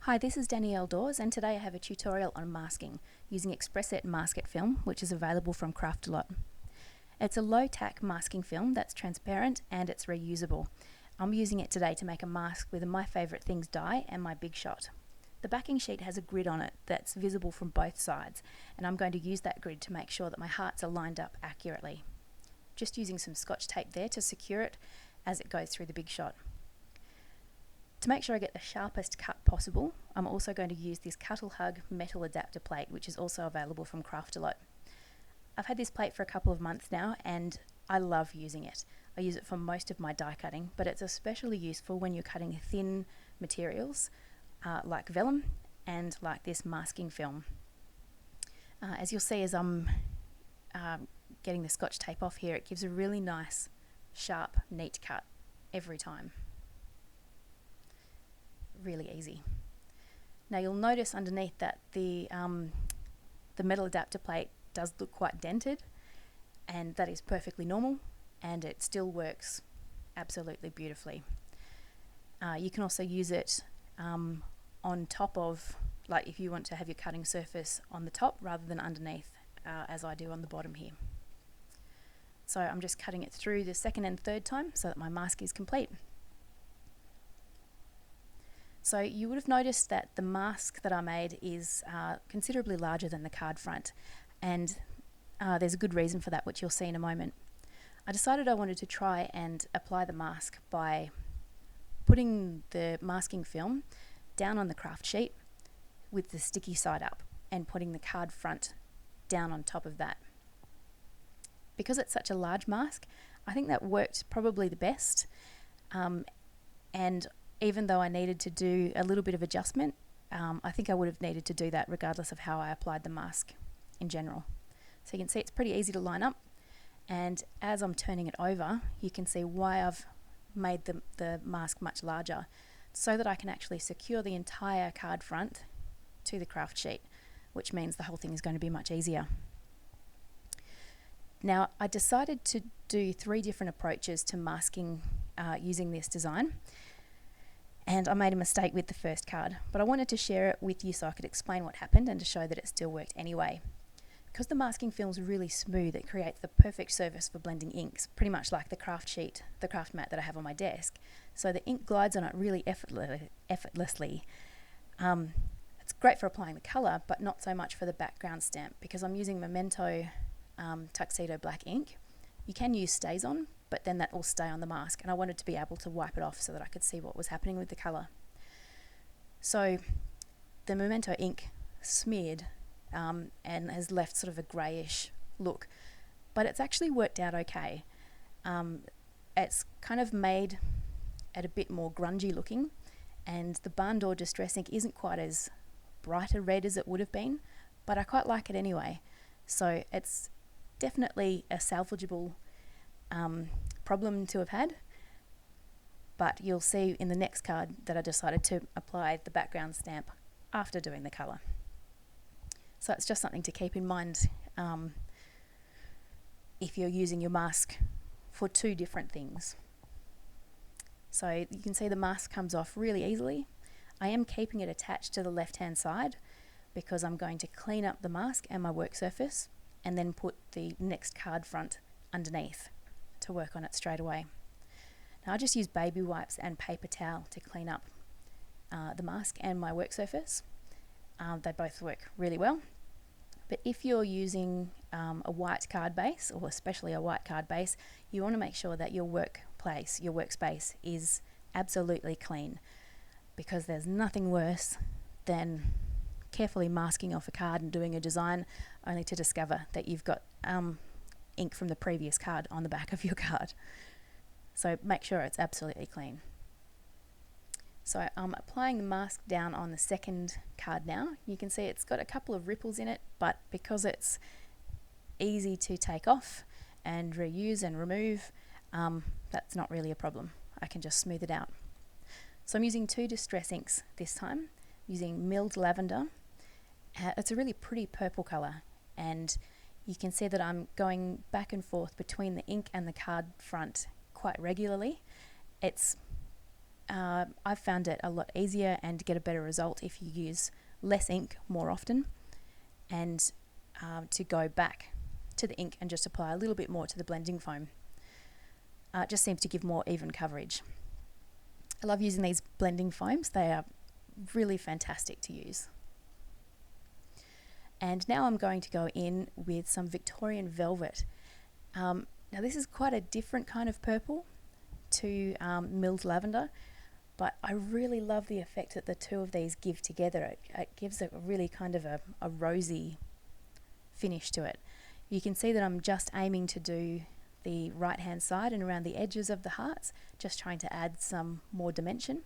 Hi, this is Danielle Daws, and today I have a tutorial on masking using Expresset Masket Film, which is available from Craft-A-Lot. It's a low-tack masking film that's transparent and it's reusable. I'm using it today to make a mask with my favourite things die and my Big Shot. The backing sheet has a grid on it that's visible from both sides, and I'm going to use that grid to make sure that my hearts are lined up accurately. Just using some Scotch tape there to secure it as it goes through the Big Shot. To make sure I get the sharpest cut possible, I'm also going to use this Cuttle Hug metal adapter plate, which is also available from Craft-A-Lot. I've had this plate for a couple of months now and I love using it. I use it for most of my die cutting, but it's especially useful when you're cutting thin materials like vellum and like this masking film. As you'll see as I'm getting the Scotch tape off here, it gives a really nice, sharp, neat cut every time. Really easy. Now you'll notice underneath that the metal adapter plate does look quite dented, and that is perfectly normal, and it still works absolutely beautifully. You can also use it on top of, like if you want to have your cutting surface on the top rather than underneath, as I do on the bottom here. So I'm just cutting it through the second and third time so that my mask is complete. So you would have noticed that the mask that I made is considerably larger than the card front, and there's a good reason for that, which you'll see in a moment. I decided I wanted to try and apply the mask by putting the masking film down on the craft sheet with the sticky side up and putting the card front down on top of that. Because it's such a large mask, I think that worked probably the best, and even though I needed to do a little bit of adjustment, I think I would have needed to do that regardless of how I applied the mask in general. So you can see it's pretty easy to line up, and as I'm turning it over, you can see why I've made the mask much larger, so that I can actually secure the entire card front to the craft sheet, which means the whole thing is going to be much easier. Now, I decided to do 3 different approaches to masking using this design. And I made a mistake with the first card, but I wanted to share it with you so I could explain what happened and to show that it still worked anyway. Because the masking film is really smooth, it creates the perfect surface for blending inks, pretty much like the craft sheet, the craft mat that I have on my desk. So the ink glides on it really effortlessly. It's great for applying the colour, but not so much for the background stamp, because I'm using Memento Tuxedo black ink. You can use StazOn, but then that will stay on the mask, and I wanted to be able to wipe it off so that I could see what was happening with the colour. So the Memento ink smeared and has left sort of a greyish look, but it's actually worked out okay. It's kind of made it a bit more grungy looking, and the barn door distress ink isn't quite as bright a red as it would have been, but I quite like it anyway. So it's definitely a salvageable problem to have had, but you'll see in the next card that I decided to apply the background stamp after doing the colour. So it's just something to keep in mind if you're using your mask for 2 different things. So you can see the mask comes off really easily. I am keeping it attached to the left hand side because I'm going to clean up the mask and my work surface and then put the next card front underneath to work on it straight away. Now I just use baby wipes and paper towel to clean up the mask and my work surface. They both work really well, but if you're using a white card base, or especially a white card base, you want to make sure that your workplace, your workspace is absolutely clean, because there's nothing worse than carefully masking off a card and doing a design only to discover that you've got ink from the previous card on the back of your card. So make sure it's absolutely clean. So I'm applying the mask down on the second card now. You can see it's got a couple of ripples in it, but because it's easy to take off and reuse and remove, that's not really a problem. I can just smooth it out. So I'm using 2 distress inks this time, using milled lavender. It's a really pretty purple colour, and you can see that I'm going back and forth between the ink and the card front quite regularly. It's I've found it a lot easier and get a better result if you use less ink more often, and to go back to the ink and just apply a little bit more to the blending foam. It just seems to give more even coverage. I love using these blending foams. They are really fantastic to use. And now I'm going to go in with some Victorian Velvet. Now this is quite a different kind of purple to milled lavender, but I really love the effect that the two of these give together. It gives a really kind of a rosy finish to it. You can see that I'm just aiming to do the right hand side and around the edges of the hearts, just trying to add some more dimension.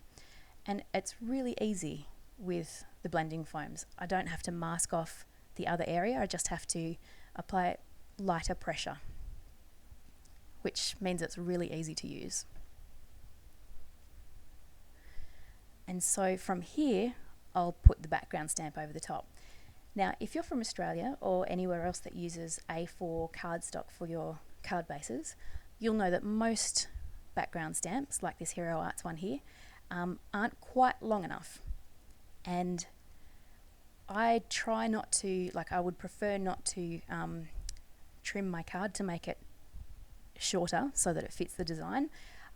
And it's really easy with the blending foams. I don't have to mask off the other area, I just have to apply lighter pressure, which means it's really easy to use. And so from here, I'll put the background stamp over the top. Now, if you're from Australia or anywhere else that uses A4 cardstock for your card bases, you'll know that most background stamps, like this Hero Arts one here, aren't quite long enough. And I try not to, I would prefer not to trim my card to make it shorter so that it fits the design.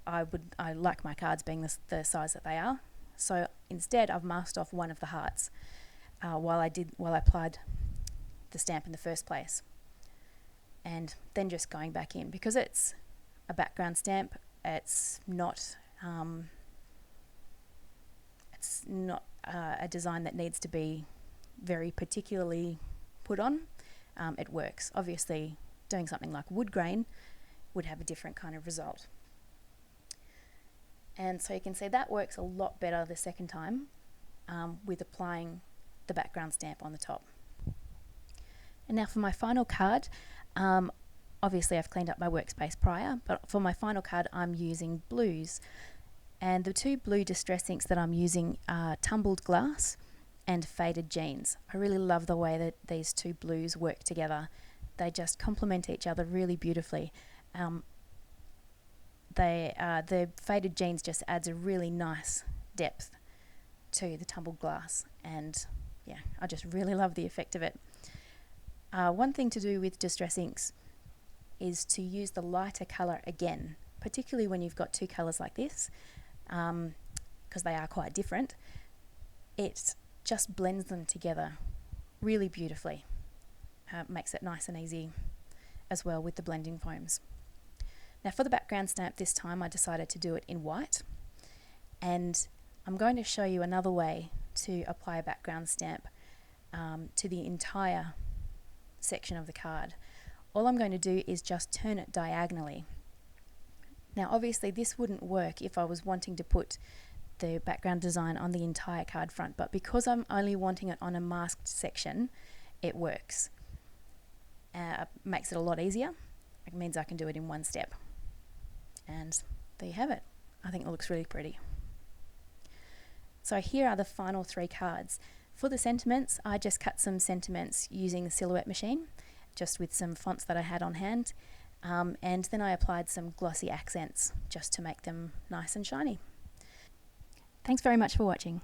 I like my cards being the size that they are. So instead, I've masked off one of the hearts while I applied the stamp in the first place, and then just going back in, because it's a background stamp. It's not a design that needs to be very particularly put on. It works. Obviously, doing something like wood grain would have a different kind of result. And so you can see that works a lot better the second time with applying the background stamp on the top. And now for my final card, obviously I've cleaned up my workspace prior, but for my final card I'm using blues. And the two blue distress inks that I'm using are Tumbled Glass and Faded Jeans. I really love the way that these two blues work together. They just complement each other really beautifully. The Faded Jeans just adds a really nice depth to the Tumbled Glass, and yeah, I just really love the effect of it. One thing to do with distress inks is to use the lighter colour again, particularly when you've got two colours like this, because they are quite different. It just blends them together really beautifully. Makes it nice and easy as well with the blending foams. Now for the background stamp this time I decided to do it in white, and I'm going to show you another way to apply a background stamp to the entire section of the card. All I'm going to do is just turn it diagonally. Now obviously this wouldn't work if I was wanting to put the background design on the entire card front, but because I'm only wanting it on a masked section, it works. Makes it a lot easier. It means I can do it in one step. And there you have it. I think it looks really pretty. So here are the final three cards. For the sentiments, I just cut some sentiments using the Silhouette machine, just with some fonts that I had on hand, and then I applied some glossy accents just to make them nice and shiny. Thanks very much for watching.